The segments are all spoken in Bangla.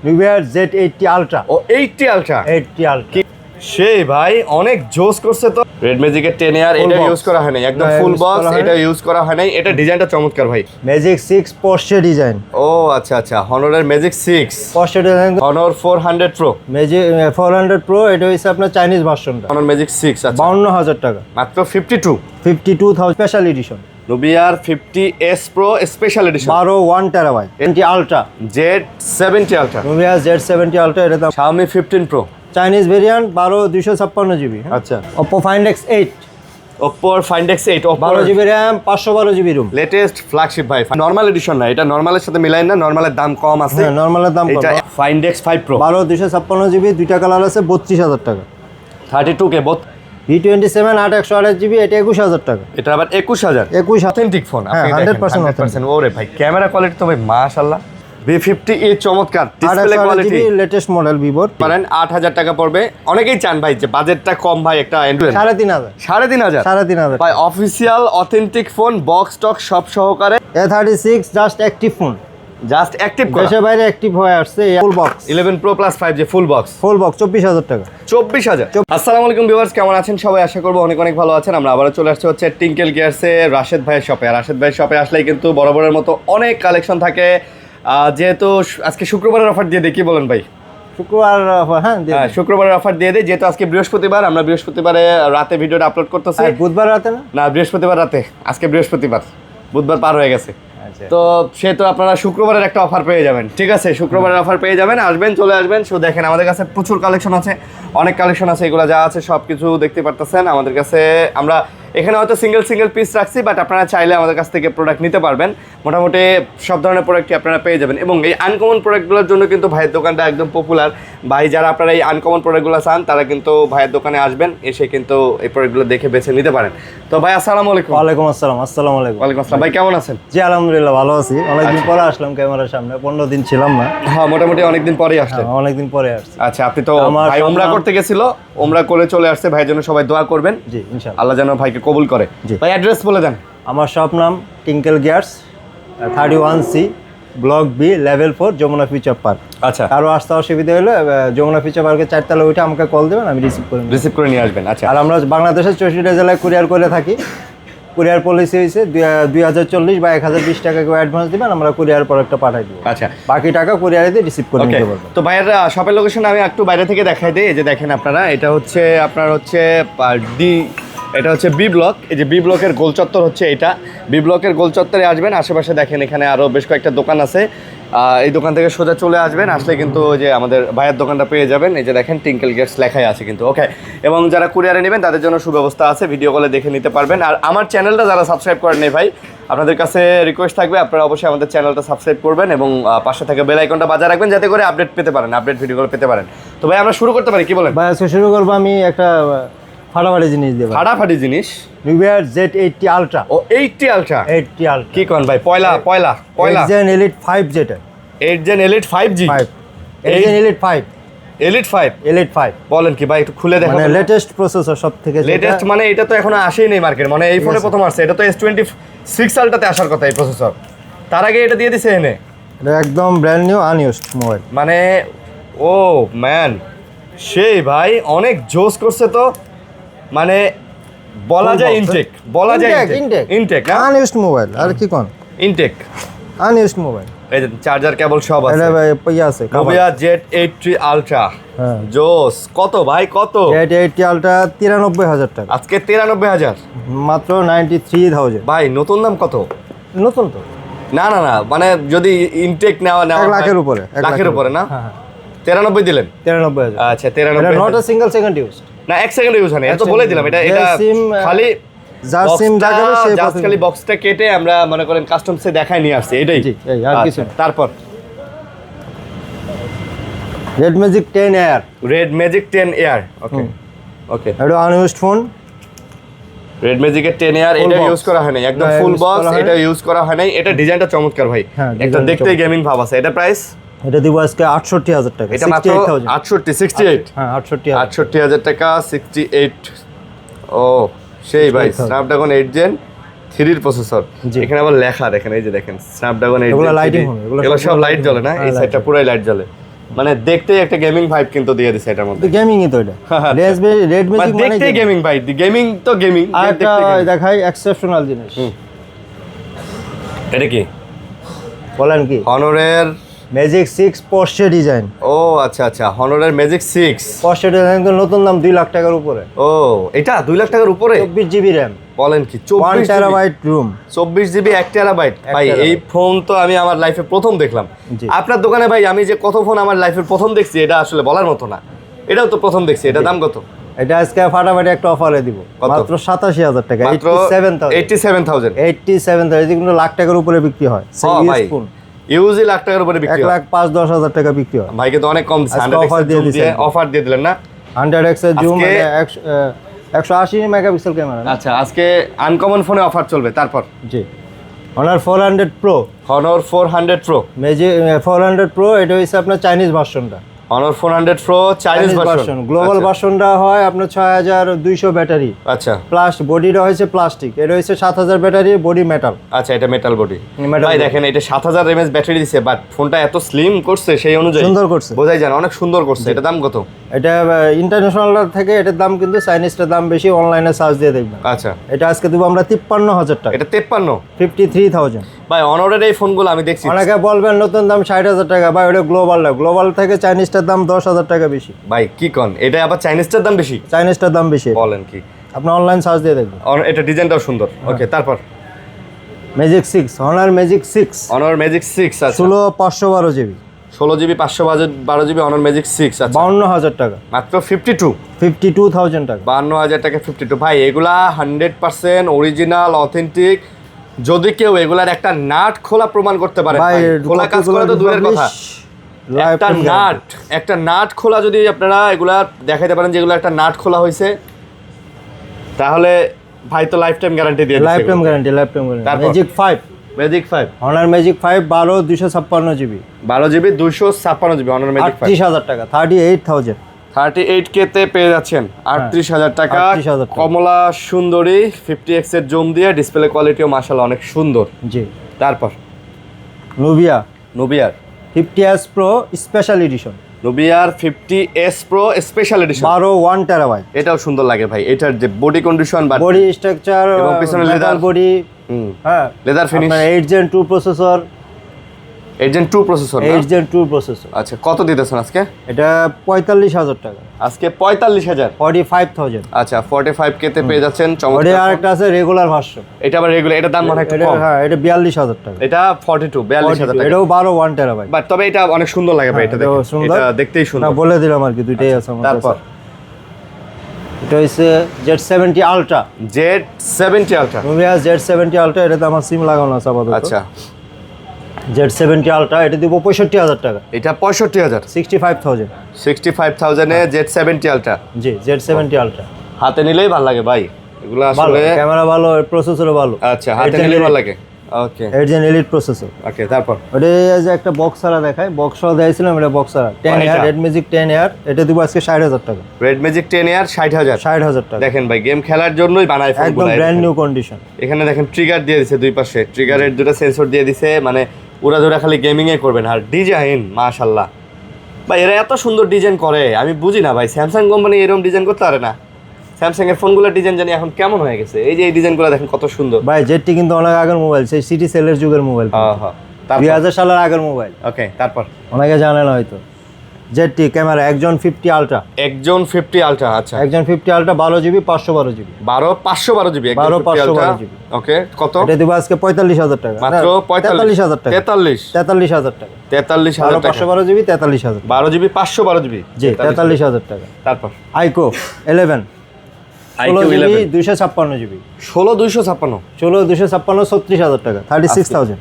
Nubia Z80 Ultra ও 80 আলট্রা 80 Ultra সেই ভাই অনেক জোস করছে তো। রেড ম্যাজিকের 10 এয়ার এটা ইউজ করা হয় নাই, একদম ফুল বক্স, এটা ইউজ করা হয় নাই। এটা ডিজাইনটা চমৎকার ভাই। Magic 6 Porsche design. ও আচ্ছা আচ্ছা, হনরের magic 6 Porsche design. Honor 400 pro, Magic 400 Pro এটা হইছে আপনার চাইনিজ ভার্সনটা। হনর ম্যাজিক 6 আচ্ছা 52000 টাকা, মাত্র 52,000 special edition. Nubiar 50s Pro special addition 1 terabyte 20 Ultra Z70 ultra, Nubia Z70 Ultra এটা দাম Xiaomi 15 Pro Chinese variant 12256 GB. আচ্ছা। Oppo Find X8 Oppo Find X8 Oppo 12 GB RAM 512 GB ROM. Latest flagship ভাই, নরমাল এডিশন না, এটা নরমালের সাথে মিলাই না, নরমালের দাম কম আছে। হ্যাঁ নরমালের দাম কম। এটা Find X5 Pro 12256 জিবি, দুইটা কালার আছে, 32000 টাকা। 32K V27 8 128 জিবি এটা 21000 টাকা। এটা আবার 21000 অথেন্টিক ফোন। হ্যাঁ, আপনি 100% 100%। ওরে ভাই ক্যামেরা কোয়ালিটি তো ভাই মাশাআল্লাহ। V50e চমৎকার ডিসপ্লে কোয়ালিটি, লেটেস্ট মডেল ভিভোর। পারেন 8000 টাকা পড়বে। অনেকেই চান ভাই যে বাজেটটা কম ভাই, একটা অ্যান্ড্রয়েড 3500 3500 ভাই। অফিসিয়াল অথেন্টিক ফোন, বক্স টক সব সহকারে। A36 just active phone, just active করা, দেশের বাইরে অ্যাক্টিভ হয়ে আসছে। ফুল box 11 Pro Plus 5G full box 24000 টাকা। 24000। আসসালামু আলাইকুম ভিউয়ার্স, কেমন আছেন সবাই? আশা করবো অনেক অনেক ভালো আছেন। আমরা আবারও চলে আসছি হচ্ছে টিঙ্কেল গিয়ার্সে রাশেদ ভাইয়ের শপে। আর রাশেদ ভাইয়ের শপে আসলেই কিন্তু বরাবরের মতো অনেক কালেকশন থাকে। যেহেতু আজকে শুক্রবারের অফার দিয়ে দিই, কি বলেন ভাই? শুক্রবার হ্যাঁ শুক্রবারের অফার দিয়ে দিই, যেহেতু আজকে বৃহস্পতিবার, আমরা বৃহস্পতিবারে রাতে ভিডিওটা আপলোড করতেছি। বুধবার রাতে না বৃহস্পতিবার রাতে, আজকে বৃহস্পতিবার, বুধবার পার হয়ে গেছে। তো সেহেতু আপনারা শুক্রবারের একটা অফার পেয়ে যাবেন। ঠিক আছে, শুক্রবারের অফার পেয়ে যাবেন, আসবেন, চলে আসবেন। শুধু দেখেন আমাদের কাছে প্রচুর কালেকশন আছে, অনেক কালেকশন আছে, এগুলো যা আছে সব কিছু দেখতে পারতেছেন আমাদের কাছে। আমরা এখানে হয়তো সিঙ্গেল পিস রাখছি, বাট আপনারা চাইলে আমাদের কাছ থেকে প্রোডাক্ট নিতে পারবেন। মোটামুটি সব ধরনের প্রোডাক্টই আপনারা পেয়ে যাবেন। এবং এই আনকমন প্রোডাক্টগুলোর জন্য কিন্তু ভাইয়ের দোকানটা একদম পপুলার। ভাই যারা আপনারা এই আনকমন প্রোডাক্টগুলো চান, তারা কিন্তু ভাইয়ের দোকানে আসবেন, এসে কিন্তু এই প্রোডাক্টগুলো দেখে বেছে নিতে পারেন। তো ভাই আসসালামু আলাইকুম। ওয়ালাইকুম আসসালাম। আসসালামু আলাইকুম। ওয়ালাইকুম আসসালাম। ভাই কেমন আছেন? জি আলহামদুলিল্লাহ ভালো আছি। অনেকদিন পরে আসলাম ক্যামেরার সামনে, 15 দিন ছিলাম না। হ্যাঁ মোটামুটি অনেকদিন পরেই আসলেন। অনেকদিন পরে আসছি। আচ্ছা, আপনি তো ভাই উমরা করতে গেছিল, উমরা করে চলে আসছে। ভাইয়ের জন্য সবাই দোয়া করবেন। জি ইনশাআল্লাহ, আল্লাহ যেন ভাইকে কবুল করে। ভাই অ্যাড্রেস বলে দেন। আমার শপ নাম Tinkle Gears, 31C block B level 4 Jamuna future park. আচ্ছা, আরও আসতে অসুবিধা হলে যমুনা ফিউচার পার্কের 4 তলা উঠে আমাকে কল দেবেন, আমি রিসিভ করে নিয়ে আসবেন। আচ্ছা, আর আমরা বাংলাদেশের 64 জেলায় কুরিয়ার করে থাকি। কুরিয়ার পলিসি হয়েছে 2040 বা 1020 টাকা কেউ অ্যাডভান্স দিবেন, আমরা কুরিয়ার প্রোডাক্টটা পাঠাই দেবো। আচ্ছা, বাকি টাকা কুরিয়ারে দিয়ে রিসিভ করে নিতে পারবেন। তো ভাইয়ের শপের লোকেশন আমি একটু বাইরে থেকে দেখাই দিই। এই যে দেখেন আপনারা, এটা হচ্ছে আপনার হচ্ছে এটা হচ্ছে বি ব্লক। এই যে বি ব্লকের গোল চত্বর হচ্ছে এটা। বি ব্লকের গোল চত্বরে আসবেন, আশেপাশে দেখেন এখানে আরও বেশ কয়েকটা দোকান আছে। এই দোকান থেকে সোজা চলে আসবেন, আসলে কিন্তু ওই যে আমাদের ভাইয়ের দোকানটা পেয়ে যাবেন। এই যে দেখেন টিঙ্কেল গিয়ার্স লেখাই আছে কিন্তু। ওকে, এবং যারা কুরিয়ারে নেবেন তাদের জন্য সুব্যবস্থা আছে, ভিডিও কলে দেখে নিতে পারবেন। আর আমার চ্যানেলটা যারা সাবস্ক্রাইব করেন নাই ভাই, আপনাদের কাছে রিকোয়েস্ট থাকবে আপনারা অবশ্যই আমাদের চ্যানেলটা সাবস্ক্রাইব করবেন এবং পাশে থেকে বেল আইকনটা বাজায় রাখবেন, যাতে করে আপডেট পেতে পারেন, আপডেট ভিডিওগুলো পেতে পারেন। তো ভাই আমরা শুরু করতে পারি, কি বলেন? ভাই আজকে শুরু করবো আমি একটা ফাটাফাটি জিনিস দেবো। ফাটাফাটি জিনিস, Nubia Z80 Ultra। ও 80 আলট্রা 80 Ultra কি কোন ভাই? পয়লা 8 Gen Elite 5 যেটা 8 Gen Elite 5G 8 Gen Elite 5 Elite 5 বলেন কি ভাই? একটু খুলে দেখো। মানে লেটেস্ট প্রসেসর সব থেকে। লেটেস্ট মানে এটা তো এখনো আসেই নেই মার্কেট, মানে এই ফোনে প্রথম আসছে। এটা তো S26 আলট্রাতে আসার কথা এই প্রসেসর, তার আগে এটা দিয়ে দিছে এনে। এটা একদম ব্র্যান্ড নিউ আনইউজড মোবাইল। মানে ও ম্যান, সেই ভাই অনেক জোস করছে তো। মানে বলা যায় ইনটেক, বলা যায় ইনটেক না, আনইউজড মোবাইল। আর কি কোন ইনটেক আনইউজড মোবাইল। এই যে চার্জার কেবল সব আছে। এটা ভাই পয়সা আছে। Nubia Z80 Ultra হ্যাঁ জোস। কত ভাই কত? Z80 Ultra 93000 টাকা, আজকে 93000 মাত্র 93000। ভাই নতুন দাম কত? নতুন তো না না না, মানে যদি ইনটেক নেওয়া 1 লাখের উপরে। লাখের উপরে না? হ্যাঁ 93 দিলেন। 93000। আচ্ছা 93। Not a single second use না, 1 সেকেন্ড ইউজ হয় না, এটা তো বলে দিলাম। এটা খালি যার সিম জায়গায় সে জাস্ট খালি বক্সটা কেটে আমরা মনে করেন কাস্টমসে দেখাই নিয়ে আসছি, এটাই। জি এই আর কিছু না। তারপর Red Magic 10 Air। Red magic 10 air. Okay okay, এটা আনইউজড ফোন। রেড ম্যাজিকের 10 এয়ার এটা ইউজ করা হয় নাই, একদম ফুল বক্স, এটা ইউজ করা হয় নাই। এটা ডিজাইনটা চমৎকার ভাই, একটা দেখতেই গেমিং ভাব আছে। এটা প্রাইস এটা দিব আজকে 68000 টাকা। এটা মাত্র 68 হ্যাঁ 68000 টাকা 68। ও সেই ভাই, স্ন্যাপড্রাগন 8 Gen 3 এর প্রসেসর। এখানে আবার লেখা দেখেন, এই যে দেখেন স্ন্যাপড্রাগন 8 Gen। এগুলো লাইটিং হবে, এগুলো সব লাইট জ্বলে না? এই সাইডটা পুরাই লাইট জ্বলে। মানে দেখতেই একটা গেমিং ভাইব কিন্তু দিয়ে দিছে এটার মধ্যে। গেমিংই তো এটা রেড মানে ম্যাজিক মানে দেখতেই গেমিং ভাই, গেমিং তো গেমিং। আর একটা দেখাই এক্সেপশনাল জিনিস। এটা কি বলেন কি? হনরের ম্যাজিক 6 পোর্শে ডিজাইন। ও আচ্ছা আচ্ছা, হনরের ম্যাজিক 6 পোর্শে ডিজাইন তো নতুন দাম 2 লাখ টাকার উপরে। ও এটা 2 লাখ টাকার উপরে? 24 জিবি র‍্যাম। বলেন কি 1 টেরাবাইট রুম, 24 জিবি 1 টেরাবাইট। ভাই এই ফোন তো আমি আমার লাইফে প্রথম দেখলাম আপনার দোকানে। ভাই আমি যে কত ফোন আমার লাইফের প্রথম দেখছি এটা আসলে বলার মতো না, এটাও তো প্রথম দেখছি। এটা দাম কত? এটা আজকে ফাটাফাটি একটা অফারে দিব, মাত্র 87000 টাকা। মাত্র 87,000 এটা কিন্তু লাখ টাকার উপরে বিক্রি হয়। ভাই ইউজি লাখ টাকার উপরে বিক্রি হয়, 1,05,10,000 টাকা বিক্রি হয়। ভাই কিন্তু অনেক কম অফার দিয়ে দিলেন না? 100x এর জুম, 180 মেগাপিক্সেল ক্যামেরা। আচ্ছা আজকে আনকমন ফোনে অফার চলবে। তারপর জি Honor 400 Pro, Honor 400 Pro, magic 400 Pro এটা হইছে আপনার চাইনিজ ভার্সনটা। Honor 400 Pro Chinese version. Global ভার্সনটা হয় আপনার 6200 ব্যাটারি। আচ্ছা প্লাস বডিটা হয়েছে প্লাস্টিক, এটা হয়েছে 7000 ব্যাটারি, বডি মেটাল। আচ্ছা এটা মেটাল বডি। ভাই দেখেন এটা 7000 mAh ব্যাটারি দিছে, বাট ফোনটা এত স্লিম করছে সেই অনুযায়ী সুন্দর করছে, বোঝাই যায় অনেক সুন্দর করছে। এটা দাম কত? এটা ইন্টারন্যাশনাল থেকে এটার দাম কিন্তু চাইনিজটার দাম বেশি, অনলাইনে সার্চ দিয়ে দেখবেন। আচ্ছা এটা আজকে দেবো আমরা 53,000 টাকা। এটা 53? 53,000। ভাই অনরের এই ফোনগুলো আমি দেখছি অনেকে বলবেন নতুন দাম 60,000 টাকা, ভাই ওটা গ্লোবাল না, গ্লোবাল থেকে চাইনিজটার দাম 10,000 টাকা বেশি। ভাই কি কন, এটা আবার চাইনিজটার দাম বেশি? চাইনিজটার দাম বেশি। বলেন কি? আপনি অনলাইন সার্চ দিয়ে দেখবেন। এটা ডিজাইনটাও সুন্দর। ওকে তারপর magic 6, Honor magic 6, Honor magic 6। আচ্ছা 16 512 GB, 16 GB 512 GB Honor magic 6। আচ্ছা 52,000 টাকা, মাত্র 52,000 টাকা। 52,000 টাকা 52। ভাই এগুলা 100% অরিজিনাল অথেন্টিক। যদি কেউ এগুলার একটা নাট খোলা প্রমাণ করতে পারে, ভাই খোলা কাজ করা তো দূরের কথা, একটা নাট খোলা যদি আপনারা এগুলা দেখাইতে পারেন যে এগুলা একটা নাট খোলা হয়েছে, তাহলে ভাই তো লাইফ টাইম গ্যারান্টি দিয়ে দিচ্ছে। Life time guarantee. Magic 5, magic 5, Honor magic 5 12 256 GB, 12 GB 256 GB Honor magic 5, 38,000 টাকা, 38,000। 38K তে পেয়ে যাচ্ছেন 38,000 টাকা। 38,000 টাকা। কমলা সুন্দরী 50x এর জুম দিয়ে, ডিসপ্লে কোয়ালিটিও মাশাআল্লাহ অনেক সুন্দর। জি তারপর নুবিয়ার 50s Pro স্পেশাল এডিশন, নুবিয়ার 50s Pro special edition 12 1 terabyte. এটাও সুন্দর লাগে ভাই। এটার যে বডি কন্ডিশন বা বডি স্ট্রাকচার এবং পিছনে লেদার বডি, হ্যাঁ leather finish, 8 Gen 2 processor, 8 Gen 2 processor. 8 Gen 2 processor. আচ্ছা কত দিতেছেন আজকে? এটা 45,000 টাকা, আজকে 45,000। 45,000। আচ্ছা 45K তে পেয়ে যাচ্ছেন ওটা চমৎকার। আরেকটা আছে রেগুলার ভার্সন, এটা আবার রেগুলার, এটার দাম মনে হয় একটু এটা কম। হ্যাঁ এটা 42,000 টাকা। এটা 42,000 টাকা। এটাও 12 1 টেরাবাইট। বাট তবে এটা অনেক সুন্দর লাগে ভাই। এটা এটাও দেখেন, সুন্দর। এটা দেখতেই না সুন্দর। বলে দিলাম আর কি, দুইটাই আছে আমার কাছে। তারপর এটা হচ্ছে Z70 Ultra, Z70 Ultra। Nubia Z70 Ultra, এটাতে আমার সিম লাগানো আছে আপাতত। আচ্ছা Z70 Ultra এটা দিব 65,000 টাকা, এটা 65,000, 65,000। 65,000 এ Z70 Ultra। জি Z70 Ultra হাতে নিলেই ভালো লাগে ভাই এগুলো ভালো, আসলে। ক্যামেরা ভালো, প্রসেসরও ভালো। আচ্ছা হাতে নিলেই ভালো লাগে। ওকে 8 Gen Elite প্রসেসর। ওকে তারপর ওটা যে একটা বক্সারা দেখায়, বক্সরা দিয়েছিলাম, এটা বক্সারা 10 ইয়ার রেড ম্যাজিক 10 ইয়ার, এটা দিব আজকে 60,000 টাকা। রেড ম্যাজিক 10 ইয়ার 60,000। 60,000 টাকা দেখেন ভাই গেম খেলার জন্যই বানায় একদম ফোনগুলো। Brand new condition. এখানে দেখেন ট্রিগার দিয়ে দিছে দুই পাশে, ট্রিগারের দুটো সেন্সর দিয়ে দিছে, মানে ওরা ধরে খালি গেমিং এ করবেন। আর ডিজাইন মাশাআল্লাহ ভাই, এরা এত সুন্দর ডিজাইন করে আমি বুঝি না ভাই। স্যামসাং কোম্পানি এরকম ডিজাইন করতে পারে না। স্যামসাং এর ফোনগুলোর ডিজাইন জানি এখন কেমন হয়ে গেছে। এই যে এই ডিজাইনগুলো দেখেন কত সুন্দর ভাই। জেটটি কিন্তু অনেক আগের মোবাইল, সেই সিটি সেলের যুগের মোবাইল, হ্যাঁ হ্যাঁ। 2000 সালের আগের মোবাইল। ওকে তারপর অনেকে জানে না হয়তো। জেটটি ক্যামেরা একজন 50 Ultra, একজন 50 Ultra। আচ্ছা একজন 50 Ultra 12 GB 512 GB, 512 GB, 512 GB. Okay কত? এটা দিব আজকে 45,000 টাকা, মাত্র 43,000 টাকা, 43,000 টাকা, 43,000 টাকা। 512 জিবি 43,000, 12 জিবি 512 জিবি, জি 43,000 টাকা। তারপর আইকো 11, 16 জিবি 256 জিবি, 16 256, 16 256 36,000 টাকা, 36,000,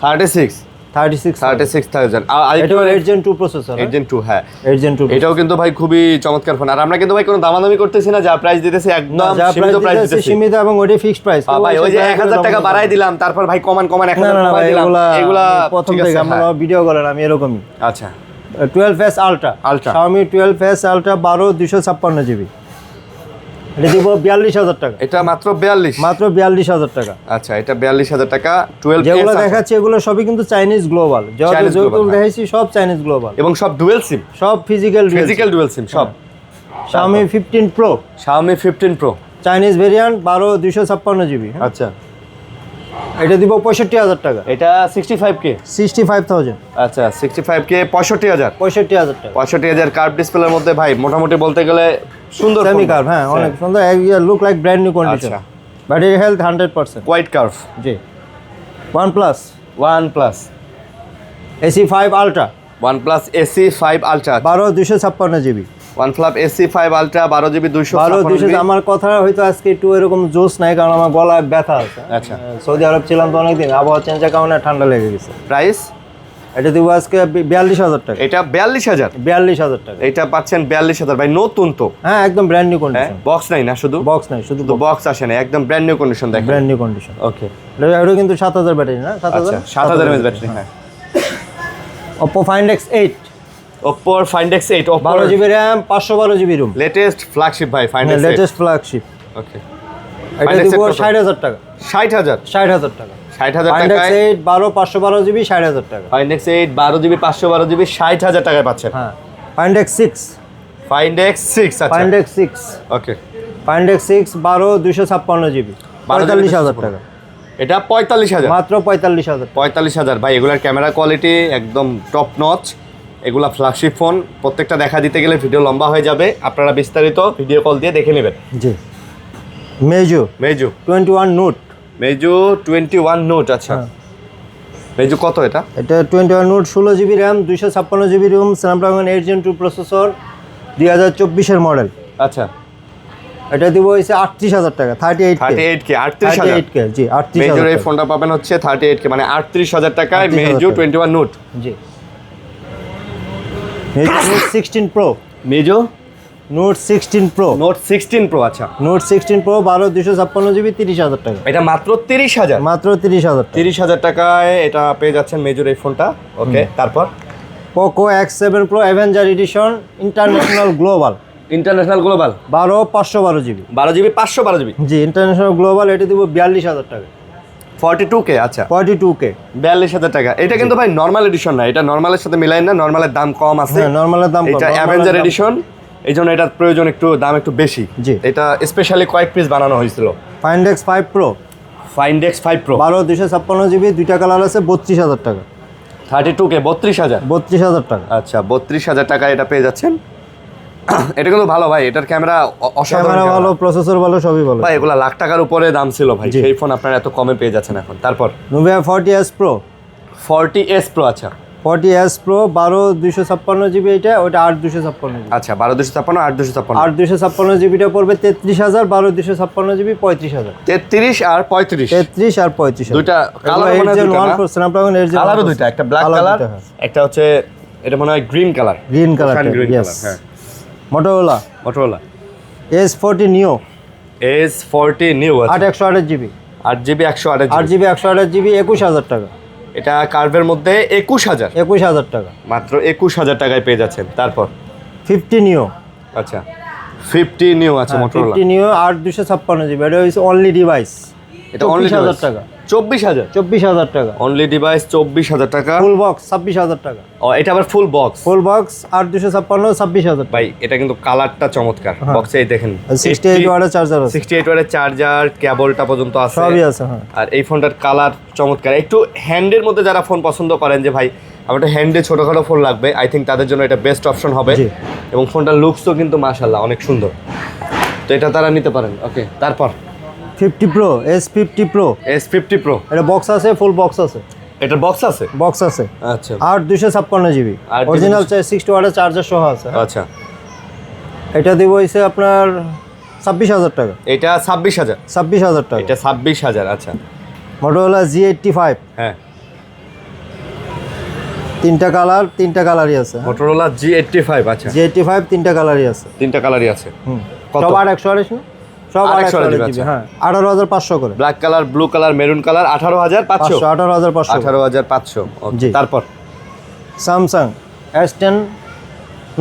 36,000। এটা 8 Gen 2 প্রসেসর, 8 Gen 2 হ্যাঁ 8 Gen 2। এটাও কিন্তু ভাই খুবই চমৎকার ফোন। আর আমরা কিন্তু ভাই কোনো দামাদামি করতেছি না, যা প্রাইস দিতেছি একদম সীমিত প্রাইস দিতেছি, সীমিত এবং ওইটা ফিক্সড প্রাইস। ভাই ওই যে 1000 টাকা বাড়াই দিলাম, তারপর ভাই কমান 1000 টাকা দিলাম, এগুলা প্রথম ঠিক থেকে আছে, আমরা ভিডিও করেন আমি এরকমই। আচ্ছা 12S Ultra, Xiaomi 12S Ultra 12 256 GB, এটা দিব 42,000 টাকা। এটা মাত্র 42, মাত্র 42,000 টাকা। আচ্ছা এটা 42,000 টাকা। 12 যেগুলো দেখাচ্ছি এগুলো সবই কিন্তু চাইনিজ গ্লোবাল, Chinese global, যেগুলো হ্যাঁ। দেখাচ্ছি সব চাইনিজ গ্লোবাল এবং সব ডুয়েল সিম, সব ফিজিক্যাল ডুয়েল সিম সব। Xiaomi 15 Pro Xiaomi 15 Pro, Chinese variant 12 256 GB. আচ্ছা এটা দিব 65,000 টাকা। এটা 65K, 65,000, আচ্ছা 65K 65,000। 65,000 টাকা। 65,000 কার্ভ ডিসপ্লের মধ্যে ভাই মোটামুটি বলতে গেলে সুন্দর সেমি কার্ভ, হ্যাঁ অনেক সুন্দর, look like brand new condition, আচ্ছা। Battery health 100%। White curve. জি। OnePlus OnePlus AC5 Ultra OnePlus AC5 Ultra, 12 256 GB. OnePlus AC5 Ultra 12GB 12 256 200, আমার কথা হয়তো আজকে একটু এরকম জোশ নাই, কারণ আমার গলায় ব্যথা আছে। আচ্ছা। সৌদি আরব ছিলাম তো অনেকদিন, আবহাওয়া চেঞ্জের কারণে ঠান্ডা লেগে গেছে। প্রাইস এটা দিব আজকে 42,000 টাকা। এটা 42,000, 42,000 টাকা। এটা পাচ্ছেন 42,000 ভাই, নতুন তো, হ্যাঁ একদম ব্র্যান্ড নিউ হ্যাঁ কন্ডিশন, বক্স নাই না, শুধু বক্স নাই, শুধু তো বক্স আসে না, একদম ব্র্যান্ড নিউ কন্ডিশন দেখেন। Brand new condition. ওকে, এটা কিন্তু 7,000 ব্যাটারি না, আচ্ছা 7000 mAh ব্যাটারি। হ্যাঁ Oppo Find X8, Oppo Find X8, Oppo 12 GB RAM, 512 GB ROM, latest flagship ভাই Find X8। Latest flagship. Okay, এটা Find দিব X8 কত? 60,000 টাকা। 60,000, 60,000 টাকা। 60,000 Find টাকায় X8 12 512 জিবি, 60,000 টাকা। Find X8 12GB 512GB 60,000 টাকায় পাচ্ছেন। হ্যাঁ। Find X6, Find X6, আচ্ছা Find X6, ওকে, Find X6 12 256 জিবি, 45,000 টাকা। এটা 45,000, মাত্র 45,000 টাকা। 45,000 ভাই। এগুলার ক্যামেরা কোয়ালিটি একদম টপ নচ, এগুলা ফ্ল্যাগশিপ ফোন, প্রত্যেকটা দেখা দিতে গেলে ভিডিও লম্বা হয়ে যাবে, আপনারা বিস্তারিত ভিডিও কল দিয়ে দেখে নেবেন। জি। Meizu মেজু 21 Note, মেজু 21 নোট, আচ্ছা হ্যাঁ। মেজু কত এটা? এটা 21 Note 16 GB RAM, 256 GB ROM, Snapdragon 8 Gen 2 processor, 2024 এর মডেল। আচ্ছা এটা দিব হইছে 38,000 টাকা, 38K। 38K, 38,000। 38K, জি 38,000 মেজুর এই টাকা। ফোনটা পাবেন হচ্ছে 38K, মানে 38,000 টাকায় 38,000 মেজু টাকা। 21 নোট। জি। Meizu Note 16 Pro, মেজু Note 16 Pro, note 16 pro, আচ্ছা Note 16 Pro 12 256 জিবি, 30,000 টাকা। এটা মাত্র 30,000। মাত্র 30,000 টাকা। 30,000 টাকায় এটা পেয়ে যাচ্ছেন মেজুর এই ফোনটা। ওকে, তারপর Poco X7 Pro Avenger Edition international global, international global 12 512 GB. 12GB 512GB, জি ইন্টারন্যাশনাল গ্লোবাল, এটা দিব 42,000 টাকা। 42K, আচ্ছা 42K। 42,000 টাকা। এটা কিন্তু ভাই নর্মাল এডিশন না, এটা নর্মালের সাথে মিলায় না, নর্মালের দাম কম আছে, হ্যাঁ নরমালের দাম কম, এটা নরমালের অ্যাভেঞ্জার দাম- এডিশন, এই জন্য এটার প্রয়োজন একটু দাম একটু বেশি। জি। এটা স্পেশালি কয়েক পিস বানানো হয়েছিল। Find X5 Pro Find X5 Pro 12 256 GB, দুইটা কালার আছে, 32,000 টাকা। 32K 32,000, 32,000 টাকা। আচ্ছা 32,000 টাকা এটা পেয়ে যাচ্ছেন। এটা কিন্তু ভালো ভাই, এটার ক্যামেরা অসাধারণ ক্যামেরা ভালো, ক্যামেরা। প্রসেসর ভালো, সবই ভালো। ভাই এগুলা লাখ টাকার উপরে দাম ছিল ভাই, জি। সেই ফোন আপনারা এত কমে পেয়ে যাচ্ছেন এখন। তারপর Nubia 40S Pro, 40S Pro, আচ্ছা 40S Pro 12 256 জিবি, এটা ওটা 8 256 জিবি। আচ্ছা 12,256 8,256, 8 256 জিবিটা পড়বে 33,000, 12 256 জিবি 35,000। 33 আর 35, 33 আর 35,000। দুইটা কালার মনে হয় দুইটা না? Snapdragon 8 Gen কালারও দুইটা, একটা ব্ল্যাক কালার, হ্যাঁ। একটা হচ্ছে এটা মনে হয় green colour, green colour, green yes. Colour, হ্যাঁ। Motorola Motorola S40 Neo S40 new, 8 128 GB, 8GB 128GB, 8 GB 128 GB, 21,000 টাকা। এটা কার্ভের মধ্যে 21,000, 21,000 টাকা। মাত্র 21,000 টাকায় পেয়ে যাচ্ছেন। তারপর 50 Neo, আচ্ছা 50 নিউ আছে Motorola, 50 Neo 8 256 জিবি, এটা হচ্ছে অনলি ডিভাইস, এটা অনলি 24,000 টাকা। 24,000, 24,000 টাকা। অনলি ডিভাইস 24,000 টাকা। ফুল বক্স 26,000 টাকা। ও এটা আবার ফুল বক্স ফুল বক্স 8 256 26,000 ভাই, এটা কিন্তু কালারটা চমৎকার, হ্যাঁ। বক্সে দেখেন 68 ওয়াটের চার্জার আছে, 68 ওয়াটের চার্জার, কেবলটা পর্যন্ত আছে, সবই আছে। হ্যাঁ আর এই ফোনটার কালার চমৎকার। একটু হ্যান্ডের মধ্যে যারা ফোন পছন্দ করেন যে ভাই আমার একটা হ্যান্ডে ছোটোখাটো ফোন লাগবে, আই থিঙ্ক তাদের জন্য এটা বেস্ট অপশন হবে। জি। এবং ফোনটার লুকসও কিন্তু মাশাআল্লাহ অনেক সুন্দর, তো এটা তারা নিতে পারেন। ওকে, তারপর 50 Pro S50 Pro, S50 Pro, এটা বক্স আছে, ফুল বক্স আছে, এটার বক্স আছে, বক্স আছে। আচ্ছা 8 256 জিবি, 8 অরিজিনাল 60 ওয়াটের চার্জার সহ আছে। আচ্ছা এটা দিব হইছে আপনার 26,000 টাকা। এটা 26,000, 26,000 টাকা। এটা 26,000, আচ্ছা Motorola G85, হ্যাঁ তিনটা কালারই আছে। Motorola G85, আচ্ছা G85 তিনটা কালারই আছে। তিনটা কালারই আছে। হুম, কত? সব 8 128 না, সব 8 128 জিবি। হ্যাঁ 18,500 করে। Black colour, blue colour, maroon colour 18,500, 18,500 18,500। জি। তারপর Samsung S10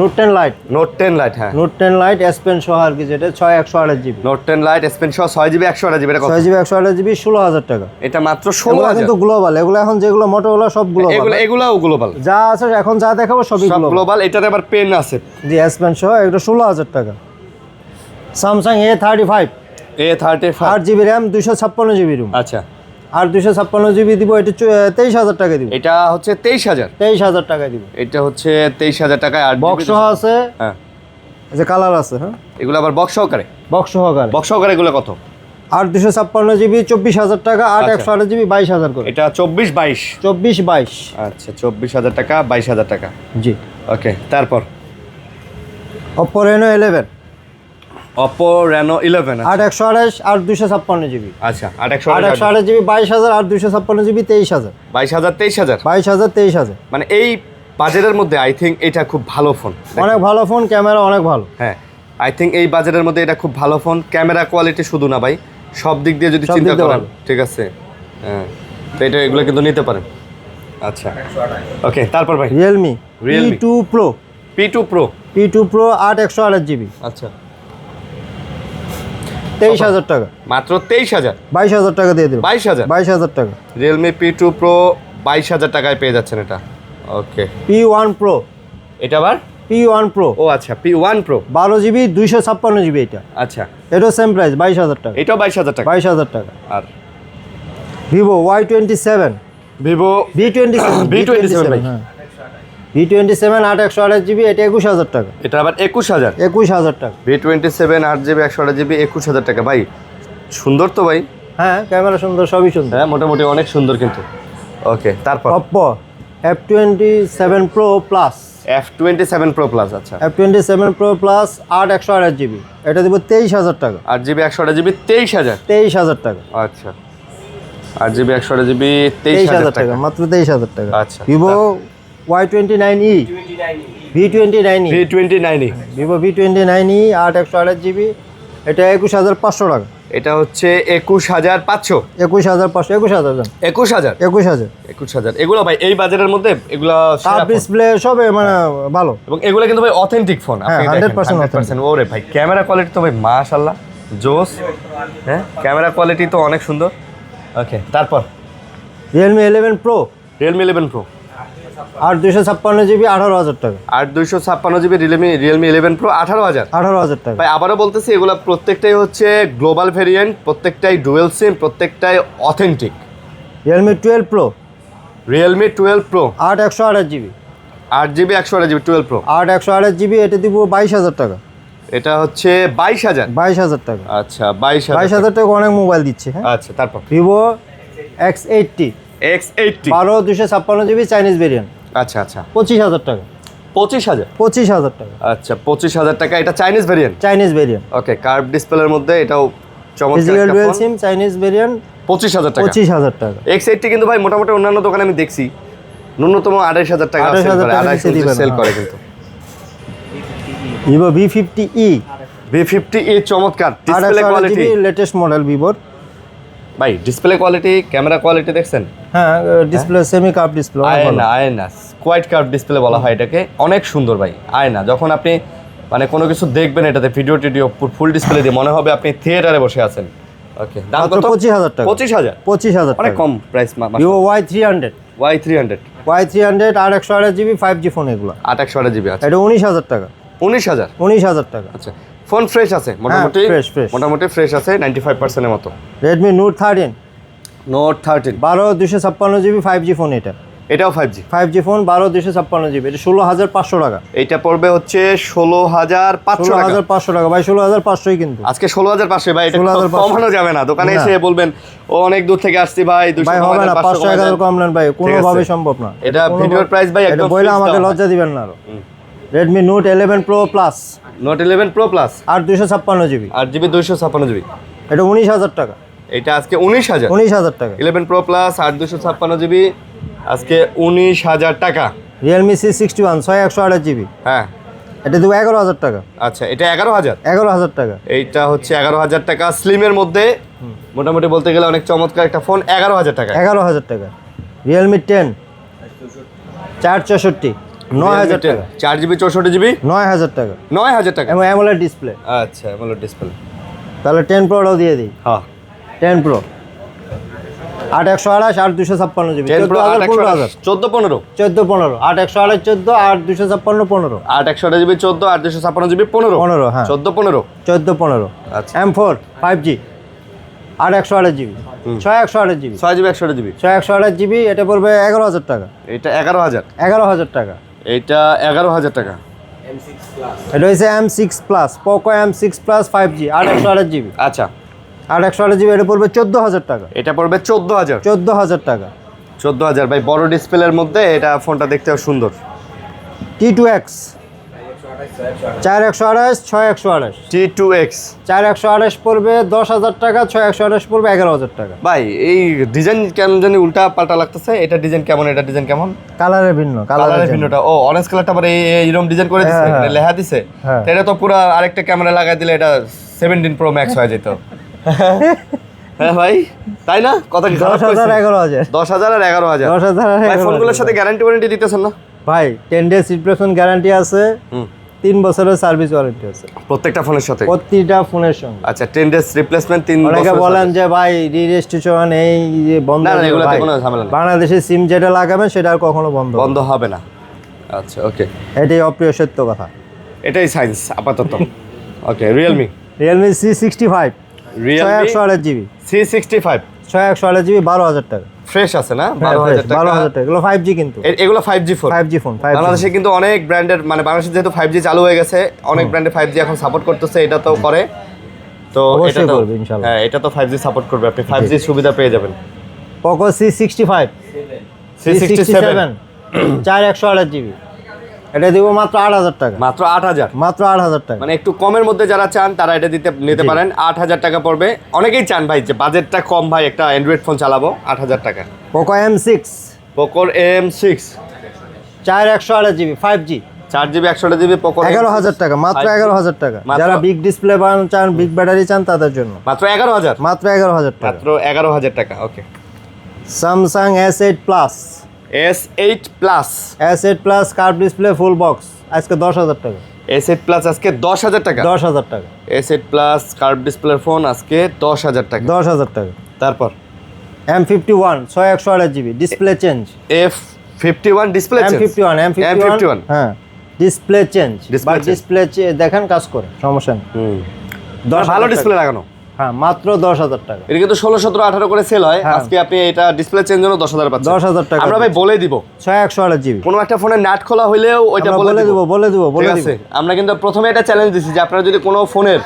note 10 light, note 10 light, হ্যাঁ নোট 10 লাইট এস পেন সহ আর কি, যেটা 128GB। Note 10 light S pen সহ 6GB 128GB, এটা কত? 6GB 128GB 16,000 টাকা। এটা মাত্র এগুলো 16,000। কিন্তু গ্লোবাল, এগুলো এখন যেগুলো মোটোরোলা সব গ্লোবাল, এগুলাও গ্লোবাল, যা আছে এখন যা দেখাবো সবই সব গ্লোবাল। গ্লোবাল। এটাতে আবার পেন আছে। জি এস পেন সহ এটা 16,000 টাকা। Samsung A35 A35, 8GB RAM 256GB room, আচ্ছা আর 256GB দিব, এটা 23,000 টাকা দিব। এটা হচ্ছে 23,000, 23,000 টাকা দিব। এটা হচ্ছে 23,000 টাকায় 8GB বক্স সহ আছে, হ্যাঁ যে কালার আছে, হ্যাঁ এগুলো আবার বক্স সহকারে, বক্স সহকারে। বক্স সহকারে এগুলো কত? 8 256GB 24,000 টাকা, 8 আচ্ছা। 128GB 22,000 করে। এটা 24-22, 24-22 আচ্ছা 24,000 টাকা 22,000 টাকা। জি। ওকে, তারপর Oppo Reno 11 Oppo Reno 11, 8 128 8 256GB, আচ্ছা 8 8 128GB 22,000, 8 256GB 23,000, 22,000 23,000, 22,000 23,000। মানে এই বাজেটের মধ্যে আই থিঙ্ক এটা খুব ভালো ফোন। অনেক ভালো ফোন, ক্যামেরা অনেক ভালো। হ্যাঁ, আই থিঙ্ক এই বাজেটের মধ্যে এটা খুব ভালো ফোন। ক্যামেরা কোয়ালিটি শুধু না ভাই, সব দিক দিয়ে যদি সব চিন্তা দিক দিয়ে করেন, ভালো। ঠিক আছে, হ্যাঁ তো এটা এগুলো কিন্তু নিতে পারেন। আচ্ছা ওকে, তারপর ভাই Realme Realme P2 Pro, P2 Pro, P2 Pro 8 128GB আচ্ছা 23,000 টাকা, মাত্র 23,000, 22,000 টাকা দিয়ে দেবো। 22,000, 22,000 টাকা। Realme P2 Pro 22,000 টাকায় পেয়ে যাচ্ছেন এটা। ওকে, P1 Pro, এটা আবার P1 Pro ও আচ্ছা P1 Pro, 12GB 256GB, এটা আচ্ছা এটাও সেম প্রাইস 22,000 টাকা, এটাও 22,000 টাকা। 22,000 টাকা। আর Vivo Y27 Vivo V27 V27 ভাই, হ্যাঁ V27 8 128GB, এটা 21,000 টাকা, এটা আবার 21,000, 21,000 টাকা। V27 8GB 128GB 21,000 টাকা। ভাই সুন্দর তো ভাই, হ্যাঁ ক্যামেরা সুন্দর, সবই সুন্দর। হ্যাঁ মোটামুটি অনেক সুন্দর কিন্তু। ওকে, তারপর Oppo F27 Pro Plus, F27 Pro Plus, আচ্ছা F27 Pro Plus 8 128GB, এটা দেবো 23,000 টাকা, 8GB 128GB 23,000, 23,000 টাকা, আচ্ছা 8GB 128GB 23,000 23,000 টাকা। টাকা, মাত্র 23,000 টাকা। আচ্ছা। Vivo Y29e V29e V29e, Vivo V29e 8 128GB, এটা 21,500 টাকা, এটা হচ্ছে 21,500, 21,500, 21,000 জান, 21,000, 21,000। 21,000 এগুলো ভাই এই বাজারের মধ্যে এগুলো সেরা কাপ ফোন। ডিসপ্লে সবে মানে ভালো। এবং এগুলো কিন্তু ভাই অথেন্টিক ফোন, আপনি হ্যাঁ, দেখেন 100% 100%। ওরে ভাই ক্যামেরা কোয়ালিটি তো ভাই মাশাআল্লাহ জোস, হ্যাঁ ক্যামেরা কোয়ালিটি তো অনেক সুন্দর। ওকে, তারপর Realme 11 Pro Realme 11 Pro 8 256GB 18,000 টাকা, 8 256GB Realme 11 Pro 18,000। 18,000 টাকা। ভাই আবারও বলতেছি, এগুলো প্রত্যেকটাই হচ্ছে গ্লোবাল ভেরিয়েন্ট, প্রত্যেকটাই ডুয়েল সিম, প্রত্যেকটাই authentic. Realme 12 Pro Realme 12 Pro 8 128GB, 8GB 128GB 12 Pro, 8 128GB, এটা দিব 22,000 টাকা, এটা হচ্ছে 22,000, 22,000 টাকা। আচ্ছা 22,000, 22,000 টাকা অনেক মোবাইল দিচ্ছে। হ্যাঁ, আচ্ছা তারপর Vivo X80 X80, 12 256GB Chinese variant, আচ্ছা আচ্ছা 25,000 টাকা, 25,000, 25,000 টাকা আচ্ছা 25,000 টাকা, এটা চাইনিজ ভেরিয়েন্ট। চাইনিজ ভেরিয়েন্ট, ওকে, কার্ভ ডিসপ্লের মধ্যে এটাও চমৎকার ফিজিক্যাল একটা ডুয়াল ফোন। সিম চাইনিজ ভেরিয়েন্ট, 25,000 টাকা। 25,000 টাকা। X80 কিন্তু ভাই মোটামুটি অন্যান্য দোকানে আমি দেখছি ন্যূনতম 28,000 টাকা 28,000 টাকা নিচে দিবে না, সেল হ্যাঁ। করে কিন্তু। Vivo V50e V50e চমৎকার 8 display quality. 128GB latest model ভিভোর। ভাই ডিসপ্লে কোয়ালিটি, ক্যামেরা কোয়ালিটি দেখছেন? হ্যাঁ ডিসপ্লে সেমি কার্ভ ডিসপ্লে, আয়না কোয়াইট কার্ভ ডিসপ্লে বলা হয় এটাকে, অনেক সুন্দর ভাই। আয়না যখন আপনি মানে কোনো কিছু দেখবেন এটাতে, ভিডিও টিডিও ফুল ডিসপ্লে দিয়ে মনে হবে আপনি থিয়েটারে বসে আছেন। ওকে, দাম মাত্র কত? 25,000 টাকা। 25,000, 25,000 অনেক টাকা। কম price. Vivo Y300 Y300 8 128GB 5G phone, এগুলো 8 128GB, আচ্ছা এটা 19,000 টাকা, 19,000, 19,000 টাকা। আচ্ছা ফোন ফ্রেশ আছে মোটামুটি, fresh, fresh। মোটামুটি ফ্রেশ আছে 95% এর মতো। Redmi Note 13 Note 13 12 256GB 5G phone, এটাও 5G, 5G ফোন 12 256GB, এটা 16,500 টাকা, এইটা পড়বে হচ্ছে 16,500 টাকা। 16,500 টাকা ভাই, 16,500ই কিন্তু আজকে 16,500 ভাই, এটা 16,500 কমানো যাবে না। দোকানে না। এসে বলবেন ও অনেক দূর থেকে আসছি ভাই, 200 ভাই হবে না, 500 কমায় দেন। 1,000 কম নেন ভাই, কোনোভাবে সম্ভব না। এটা ভিডিওর প্রাইস ভাই এটা একদম বইলে fixed আমাকে দেওয়া হয়। লজ্জা দিবেন না আরো। Redmi Note 11 Pro Plus Note 11 Pro Plus 8 256GB, 8GB 256GB, এটা 19,000 টাকা, এটা আজকে 19,000। 19,000 টাকা। 11 Pro Plus 8 256GB আজকে 19,000 টাকা। Realme C61 6 128GB, হ্যাঁ এটা দেবো 11,000 টাকা, আচ্ছা এটা 11,000, 11,000 টাকা। এইটা হচ্ছে 11,000 টাকা স্লিমের মধ্যে, মোটামুটি বলতে গেলে অনেক চমৎকার একটা ফোন 11,000 টাকা। 11,000 টাকা। Realme 10 464 9,000 টাকা। 4GB 64GB 9,000 টাকা 9,000 টাকা। এবং অ্যামোলেড ডিসপ্লে। আচ্ছা AMOLED ডিসপ্লে। তাহলে 10 প্রোটাও দিয়ে দিই। হ্যাঁ 10 pro 8128 8256 GB 10 Pro 14,000 14 14 8128 14 8256 15 8/128GB 14 856GB 15 15 হ্যাঁ 14 15 14 15 আচ্ছা M4 5G 8128 GB 6128 GB 6GB 128GB 6128 GB এটা পড়বে 11,000 টাকা। এটা 11,000 11,000 টাকা। এটা 11,000 টাকা। এটা হচ্ছে M6 plus Poco M6 plus 5G 8128 GB আচ্ছা 8128 জিবি এটা পড়বে 14,000 টাকা। এটা পড়বে 14,000 14,000 টাকা। 14,000 ভাই বড় ডিসপ্লের মধ্যে এটা ফোনটা দেখতেও সুন্দর। T2X 4128 6128 T2X 4128 পড়বে 10,000 টাকা 6128 পড়বে 11,000 টাকা। ভাই এই ডিজাইন কেমন জানি উল্টা পাল্টা লাগতেছে। এটা ডিজাইন কেমন, এটা ডিজাইন কেমন? কালারের ভিন্ন কালারের ভিন্নটা। ও অরেঞ্জ কালারটা আবার এইরকম ডিজাইন করে দিছে, হ্যাঁ, এটা লেখা দিছে। হ্যাঁ। তো এটা তো পুরো আরেকটা ক্যামেরা লাগাই দিলে এটা 17 Pro Max হয়ে যেত। হ্যাঁ ভাই তাই না? কথা কি খারাপ 10,000 কইছি? 11,000 10,000 আর 11,000 10,000 আর ভাই 11,000 ফোনগুলোর সাথে গ্যারান্টি ওয়ারেন্টি দিতেছেন না? ভাই 10 ডেজ রিপ্লেসমেন্ট গ্যারান্টি আছে, 3 বছরের সার্ভিস ওয়ারেন্টি আছে প্রত্যেকটা ফোনের সাথে? প্রতিটা ফোনের সঙ্গে। আচ্ছা 10 ডেজ রিপ্লেসমেন্ট 3 অনেকে বছর বলেন যে ভাই রি-রেজিস্ট্রেশন এই যে বন্ধ না, না, হয়ে যাবে। এগুলোতে ভাই, কোনো ঝামেলা নেই। বাংলাদেশে সিম যেটা লাগাবেন সেটা আর কখনো বন্ধ হবে না। বন্ধ হবে না। আচ্ছা ওকে এটাই অপ্রিয় সত্য কথা। এটাই সায়েন্স আপাতত। ওকে Realme Realme C65 Realme 6128 GB C65 6128 GB 12,000 টাকা। ফ্রেশ আছে না? হ্যাঁ, 12,000 টাকা। 12,000 টাকা। এগুলো 5G কিন্তু এগুলো 5G phone. 5G phone 5G বাংলাদেশে কিন্তু অনেক ব্র্যান্ডের মানে বাংলাদেশে যেহেতু 5G চালু হয়ে গেছে অনেক ব্র্যান্ডে 5G এখন সাপোর্ট করতেছে, এটা তো করে। তো অবশ্যই এটা তো করবে, ইনশাআল্লাহ। হ্যাঁ এটা তো 5G সাপোর্ট করবে, আপনি 5G সুবিধা পেয়ে যাবেন। পোকো C65 C67 4128 জিবি এটা দিব মাত্র 8,000 টাকা। মাত্র 8,000। মাত্র 8,000 টাকা। মানে একটু কমের মধ্যে যারা চান তারা এটা নিতে জি। পারেন। 8,000 টাকা পড়বে। অনেকেই চান ভাই যে বাজেটটা কম, ভাই একটা অ্যান্ড্রয়েড ফোন চালাবো, 8,000 টাকা। Poco M6 পোকোর M6 4128 GB 5G 4GB 128GB Poco 11,000 টাকা। মাত্র 11,000 টাকা। মাত্র- যারা বিগ ডিসপ্লে চান, বিগ ব্যাটারি চান তাদের জন্য মাত্র 11,000। মাত্র 11,000 টাকা। মাত্র 11,000 টাকা। ওকে Samsung S8 plus S8 plus S8 plus curve display full box আজকে 10,000 টাকা। S8 প্লাস আজকে 10,000 টাকা। 10,000 টাকা। S8 প্লাস কার্ভ ডিসপ্লের ফোন আজকে 10,000 টাকা। 10,000 টাকা। তারপর M51 6128 GB display change F51 display M51 M51 হ্যাঁ ডিসপ্লে চেঞ্জ Display বা change। ডিসপ্লে দেখেন কাজ করে, সমস্যা নেই। 10,000 ভালো টাকা। ডিসপ্লে লাগানো। হ্যাঁ মাত্র 10,000 টাকা। এটা কিন্তু 16, 17, 18 করে সেল হয়। হ্যাঁ। আজকে আপনি এটা ডিসপ্লে চেঞ্জ জন্য 10,000 পাচ্ছেন। 10,000 টাকা আমরা ভাই বলে দিব 6128 জিবি কোনো একটা ফোনের নাট খোলা হইলেও ওইটা আমরা বলে দিব। বলে দিব ঠিক আছে, আমরা কিন্তু প্রথমে এটা চ্যালেঞ্জ দিছি যে আপনারা যদি কোনো ফোনের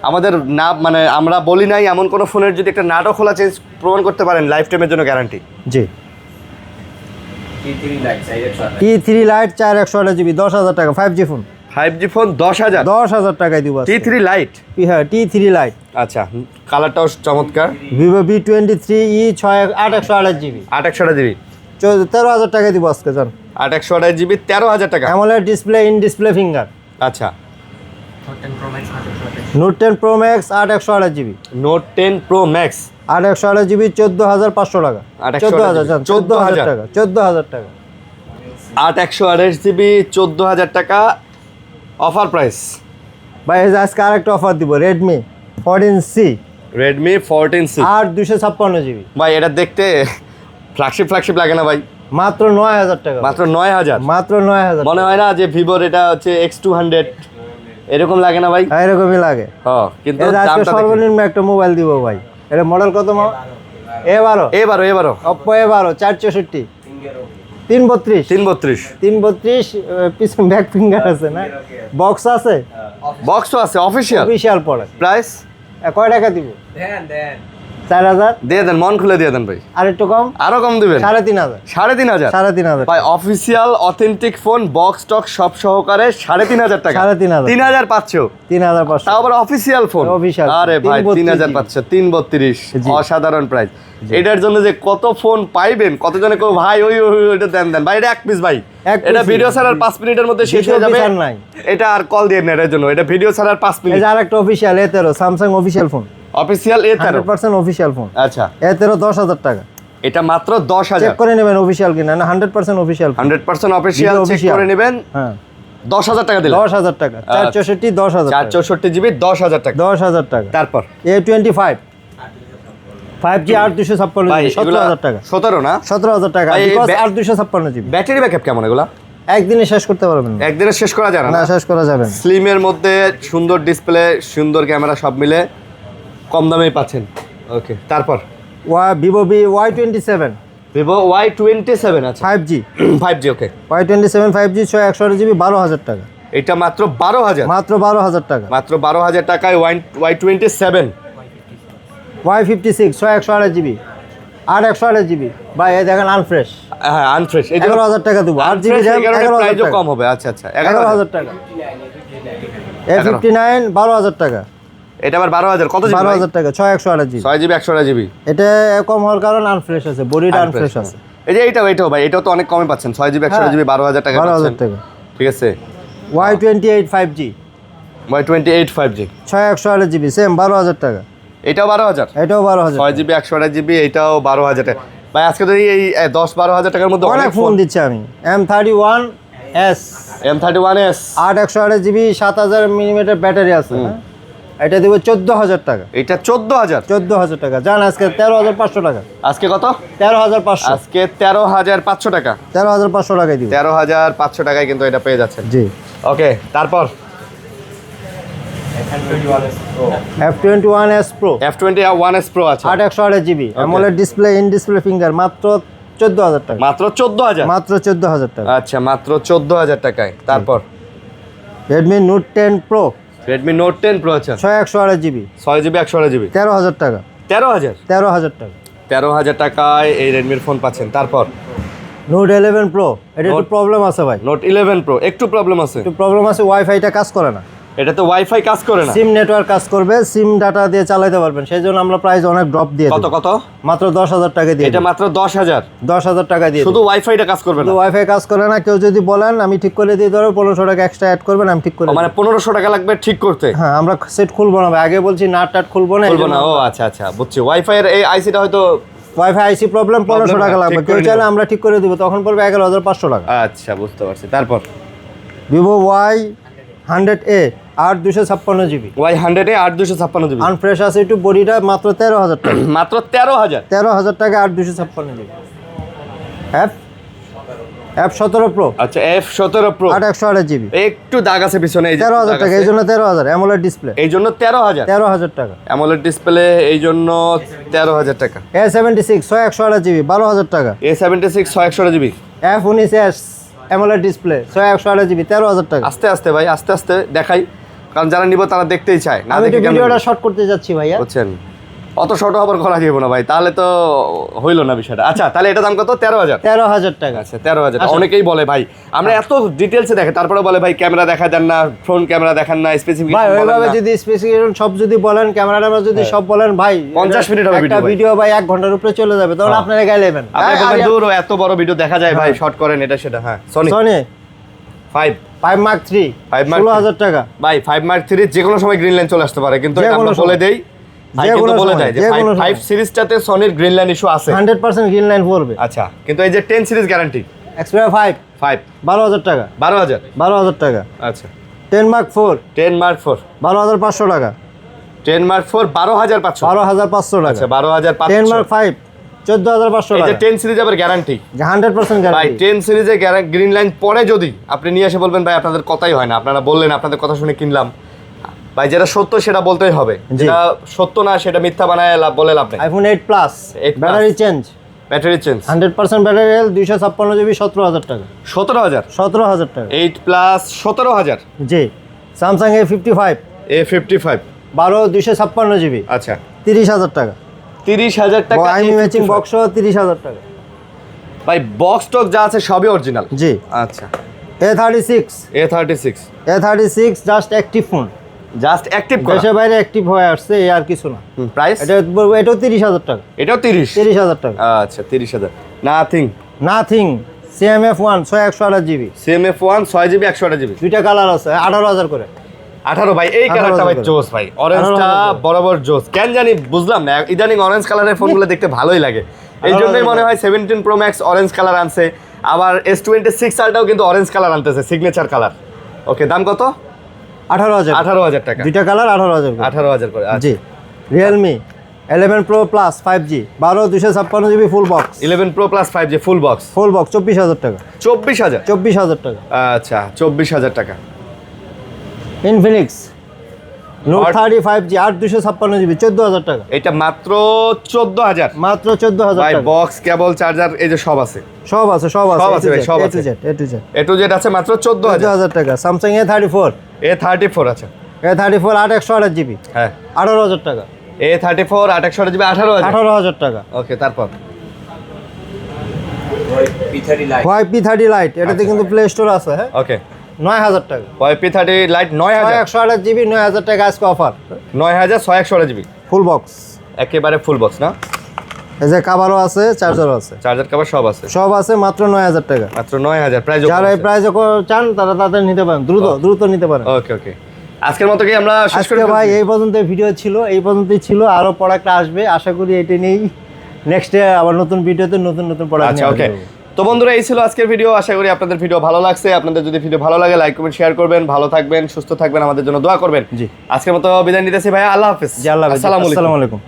আমাদের না মানে আমরা বলি নাই এমন কোনো ফোনের যদি একটা নাটও খোলা চেঞ্জ প্রমাণ করতে পারেন, লাইফ টাইমের জন্য গ্যারান্টি। জি T3 লাইট 4128 জিবি 10,000 টাকা 5G ফোন 5G ফোন 10,000। 10,000 টাকায় দিব আজকে। T3 লাইট হ্যাঁ T3 লাইট আচ্ছা কালারটাও চমৎকার। Vivo V23e 8128 জিবি 8/128GB 13,000 টাকায় দিব আজকে জান। 8/128GB 13,000 টাকা। AMOLED display in display finger আচ্ছা note 10 pro max 8128 GB note 10 pro max 8128 GB 14,500 টাকা 14,000 জান 14,000 টাকা 14,000 টাকা 8/128GB 14,000 টাকা অফার প্রাইস। ভাই এই যে আজকে আরেকটা অফার দিব Redmi 14C Redmi 14C আর 256 জিবি ভাই এটা দেখতে ফ্ল্যাগশিপ লাগে না ভাই? মাত্র 9,000 টাকা। মাত্র 9,000। মাত্র 9,000 মনে হয় না যে ভিভোর এটা হচ্ছে X200 এরকম লাগে না ভাই? এরকমই লাগে। হ্যাঁ কিন্তু এই যে আজকে দামটা দেখেন। সর্বনিম্ন একটা মোবাইল দিব ভাই। এটা মডেল কত A12 এবারও Oppo A12 464 332 332 332 পিছন ব্যাক ফিঙ্গার আছে না, বক্স আছে, বক্সও আছে অফিশিয়াল। অফিশিয়াল পড়ে। প্রাইস কয় টাকা দিব? 4,000 দিয়ে দেন, মন খুলে দিয়ে দেন ভাই। আর একটু কম আরো কম দিবেন 3,500 3,500 3,500 ভাই অফিশিয়াল অথেন্টিক ফোন বক্স টক সব সহকারে 3,500 টাকা। 3,500 3,000 পাচ্ছো 3,500 তাও আবার অফিসিয়াল ফোন। Official phone, আরে ভাই 332 3,000 পাচ্ছ 332 জি। অসাধারণ প্রাইস। এটার জন্য যে কত ফোন পাইবেন, কতজনে কেউ ভাই ওই ওইটা দেন ভাই, এটা এক পিস ভাই, এক এটা piece ভিডিও ছাড়ার 5 মিনিটের মধ্যে শেষ হয়ে দ্বিতীয় যাবে। piece আর নাই। এটা আর কল দিয়ে নেন এর জন্য, এটা ভিডিও ছাড়ার 5 এই মিনিট। যে আরেকটা official A13 Samsung official phone official A13 100% official phone আচ্ছা A13 10,000 টাকা এটা মাত্র 10,000 চেক করে নেবেন অফিশিয়াল কিনা না 100% অফিশিয়াল 100% অফিশিয়াল চেক official। করে নেবেন। হ্যাঁ 10,000 টাকা দিলেন। 10,000 টাকা 464 10,000 টাকা 464 জিবি 10,000 টাকা। 10,000 টাকা। তারপর A25 5G 8256 ভাই জিবি 17,000 টাকা 17 না 17,000 টাকা ভাই, এই because bat- 8256 GB battery backup কেমন এগুলা? একদিনে শেষ করতে পারবেন না। একদিনে শেষ করা যায় না না শেষ করা যাবে না। স্লিমের মধ্যে সুন্দর ডিসপ্লে, সুন্দর ক্যামেরা সব মিলে কম দামেই পাচ্ছেন। ওকে, তারপর Vivo Y27 Vivo Y27 আছে 5G 5G। ওকে, Y27 5G 128 জিবি 12,000 টাকা এটা মাত্র 12,000। মাত্র 12,000 টাকা। মাত্র 12,000 টাকায় Y27। Y56 128 জিবি 128 জিবি ভাই এই দেখেন আনফ্রেশ হ্যাঁ, আনফ্রেশ। এই 11,000 টাকা দেবো 8 জিবি র্যাম 11,000 প্রাইসও টাকা কম হবে। আচ্ছা আচ্ছা, 11,000 টাকা। A59 12,000 টাকা এটা আবার 12,000 কত জিবি? 12,000 টাকা 6128 জিবি 6 জিবি 128 জিবি। এটা কম হওয়ার কারণ আনফ্রেশ আছে বডিটা আনফ্রেশ আছে। এই যে এইটাও ভাই, এটাও তো অনেক কমে পাচ্ছেন। 6 জিবি 128 জিবি 12,000 টাকা 12,000 পাচ্ছেন। টাকা। ঠিক আছে, Y28 5G Y28 5G 128 GB same 12,000 টাকা এটাও 12,000। এটাও 12,000 6 জিবি 128 জিবি এটাও 12,000 টাকা। ভাই আজকে তো এই 10-12,000 টাকার মধ্যে অনেক ফোন দিচ্ছি আমি M31s M31s 128 GB 7000 millimetre battery আছে হ্যাঁ? এটা দেবো 14,000 টাকা এটা 14,000। 14,000 টাকা জান আজকে 13,500 টাকা আজকে কত? 13,500 আজকে 13,500 টাকা। 13,500 টাকায় দিব 13,500 টাকায় কিন্তু এটা পেয়ে যাচ্ছেন। জি। ওকে, তারপর F21s Pro F21s Pro আছে 128 GB AMOLED display in display finger মাত্র 14,000 টাকা মাত্র 14,000। মাত্র 14,000 টাকা। আচ্ছা, মাত্র 14,000 টাকায়। তারপর Redmi Note 10 Pro Redmi Note 10 Pro আছে 128 জিবি 6 জিবি 128 জিবি 13,000 টাকা 13,000। 13,000 টাকা। 13,000 টাকায় এই রেডমির ফোন পাচ্ছেন। তারপর Note 11 Pro এটা একটু প্রবলেম আছে ভাই Note 11 Pro একটু প্রবলেম আছে। একটু প্রবলেম আছে ওয়াইফাইটা কাজ করে না এটা তো ওয়াইফাই কাজ করে না। সিম নেটওয়ার্ক কাজ করবে সিম ডাটা দিয়ে চালাতে পারবেন সেই জন্য আমরা প্রাইস অনেক ড্রপ দিয়ে কত দিই কত? মাত্র 10,000 টাকা দিয়ে এটা মাত্র 10,000। 10,000 টাকা দিয়ে শুধু ওয়াইফাইটা কাজ করবে না। শুধু ওয়াইফাই কাজ করে না কেউ যদি বলেন আমি ঠিক করে দিয়ে দেবো 1500 টাকা এক্সট্রা অ্যাড করবেন আমি ঠিক করে মানে 1500 টাকা লাগবে ঠিক করতে? হ্যাঁ আমরা সেট খুলবো না ভাই আগে বলছি নাট টাট খুলবো না বলবো না। ও আচ্ছা আচ্ছা, বুঝছি। ওয়াইফাই এর এই আইসিটা হয়তো ওয়াইফাই আইসি প্রবলেম 1500 টাকা লাগবে ঠিক কেউ করে চাইলে নেবেন। আমরা ঠিক করে দিব তখন পড়বে 11,500 টাকা। আচ্ছা, বুঝতে পারছি। তারপর Vivo Y100A 8256 জিবি Y100 এ 8256 জিবি আনফ্রেশ আছে একটু বডিটা মাত্র 13,000 টাকা মাত্র 13,000। 13,000 টাকা 8256 জিবি F17 Pro আচ্ছা, F17 Pro 128 জিবি একটু দাগ আছে পিছনে, এই যে 13,000 দাগ টাকা আছে। এই জন্য 13,000 AMOLED ডিসপ্লে এই জন্য 13,000। 13,000 টাকা। অ্যামোলেড ডিসপ্লে এই জন্য 13,000 টাকা। A76 128 জিবি 12,000 টাকা। A76 600 GB F19s AMOLED display 128 GB 13,000 টাকা। আস্তে আস্তে ভাই, আস্তে আস্তে দেখাই, কারণ যারা নিব তারা দেখতেই চায় না। আমি তো দেখে কেমন ভিডিওটা শর্ট করতে যাচ্ছি ভাইয়া বুঝছেন, অত শর্ট আবার করা যাবে না ভাই, তাহলে তো হইলো না বিষয়টা। আচ্ছা, তাহলে এটা দাম কত? 13,000। 13,000 টাকা। আচ্ছা, 13,000। অনেকেই বলে ভাই আমরা এত ডিটেলসে দেখে তারপরে বলে ভাই ক্যামেরা দেখা দেন না, ফ্রন্ট ক্যামেরা দেখান না, ভাই স্পেসিফিকেশন বলেন ওইভাবে না। যদি স্পেসিফিকেশন সব যদি বলেন ক্যামেরাটা যদি সব বলেন ভাই 50 মিনিট হবে একটা ভিডিও ভাই। ভিডিও ভাই 1 ঘন্টার উপরে চলে যাবে তখন আপনারা গাইলেবেন আপনি বলবেন দূর এত বড় ভিডিও দেখা যায় ভাই, হ্যাঁ। শর্ট করেন এটা সেটা। হ্যাঁ, সনি সনি 5 Mark 3 5 Mark 16,000 টাকা। ভাই 5 Mark 3 যে কোনো সময় গ্রিন লাইন চলে আসতে পারে, কিন্তু যে এটা কোনো আমরা বলে সময়। দেই, ভাই যে কিন্তু কোনো বলে সময়, দেয় যে যে কোনো 5 সময়। সিরিজটাতে সনির গ্রিন লাইন ইস্যু আছে। 100% গ্রিন লাইন পড়বে। আচ্ছা, কিন্তু এই যে 10 সিরিজ গ্যারান্টি Xperia 5 5 12,000 টাকা 12,000। 12,000 টাকা। আচ্ছা, 10 Mark 4 10 Mark 4 12,500 টাকা 10 Mark 4 12,500। 12,500 টাকা। আচ্ছা, 12,500। 10 Mark 5 14,500 এই যে টাকা 10 সিরিজ আবার গ্যারান্টি 100% ভাই। গ্যারান্টি। 10 সিরিজে গ্রিন লাইন পরে যদি আপনি নিয়ে এসে বলবেন ভাই আপনাদের কথাই হয় না, আপনারা বললেন আপনাদের কথা শুনে কিনলাম, ভাই যেটা সত্য সেটা বলতেই হবে, যেটা সত্য না সেটা মিথ্যা বানায় বলে লাভ নেই। iPhone 8 Plus 8 Plus। Battery change battery change 100% battery health 256 GB 17,000 টাকা 17,000। 17,000 টাকা। 8 প্লাস 17,000। জি Samsung A55 A55 12 256 জিবি আচ্ছা 30,000 টাকা। 30,000 টাকা। আইমি ম্যাচিং বক্স 30,000 টাকা। ভাই বক্স টক যা আছে সবই অরিজিনাল। জি আচ্ছা, A36 A36 just active phone just active করা। দেশে বাইরে অ্যাক্টিভ হয়ে আসছে এই আর কিছু না। প্রাইস এটাও 30,000 টাকা। এটাও 30। 30,000 টাকা। আচ্ছা, 30,000। Nothing nothing CMF1 128 GB CMF1 6 GB 128 GB দুইটা কালার আছে 18,000 করে। 18 ভাই, এই কালারটা ভাই 18,000 জোস ভাই, অরেঞ্জটা 18,000 বরাবর জোস। কেন জানি বুঝলাম না, ইদানিং অরেঞ্জ কালারের ফোনগুলো দেখতে ভালোই লাগে। এই জন্যই মনে হয় 17 প্রো ম্যাক্স অরেঞ্জ কালার আনছে, আবার S26 আলটাও কিন্তু অরেঞ্জ কালার আনতেছে, সিগনেচার কালার। ওকে, দাম কত? 18,000 18,000 টাকা। দুইটা কালার 18,000 18,000 করে। জি। Realme 11 pro plus 5G 12 256GB full box. 11 pro plus 5G full box 24,000 টাকা। 24,000 টাকা। আচ্ছা, 24,000 টাকা। Infinix note Hot- 30 5G 8 256GB 14,000 টাকা। এটা মাত্র 14,000। মাত্র 14,000 ভাই টাকা। বক্স, কেবল, চার্জার, এই যে সব আছে, সব আছে সব আছে ভাই, সব A আছে। to Z, A to Z। A to Z আছে মাত্র 14,000। 14,000 টাকা। স্যামসাং A34 A34 আছে, A34 8 128GB হ্যাঁ। 18,000 টাকা। A34 8/128GB 18,000। 18,000 টাকা। ওকে, তারপর P30 Lite এটাতে কিন্তু প্লে স্টোর আছে, হ্যাঁ। ওকে, 9,000 টাকা। P30 light 9,000। 128GB 9,000 টাকা আজকে অফার। 9,628GB full box. একেবারে ফুল বক্স না? এই যে কভারও আছে, চার্জারও আছে, চার্জার কভার সব আছে, সব আছে, মাত্র 9,000 টাকা। মাত্র 9,000 প্রাইস। যারা এই প্রাইজে চান তারা তাদের নিতে পারেন, দ্রুত নিতে পারেন। ওকে ওকে, আজকের মতো কি আমরা শেষ করে আজকে ভাই এই পর্যন্ত ভিডিও ছিল, এই পর্যন্তই ছিল। আরো প্রোডাক্ট আসবে, আশা করি এটা নেই নেক্সট আবার নতুন ভিডিওতে নতুন প্রোডাক্ট আচ্ছা, নিয়ে ওকে। আসবো। তো বন্ধুরা, এই ছিল আজকের ভিডিও। আশা করি আপনাদের ভিডিও ভালো লাগছে। আপনাদের যদি ভিডিও ভালো লাগে লাইক কমেন্ট শেয়ার করবেন। ভালো থাকবেন, সুস্থ থাকবেন, আমাদের জন্য দোয়া করবেন। জি। আজকের মতো বিদায় নিতেছি ভাইয়া, আল্লাহ হাফেজ। জি, আল্লাহ হাফেজ। আসসালামু আলাইকুম। আসসালামু আলাইকুম।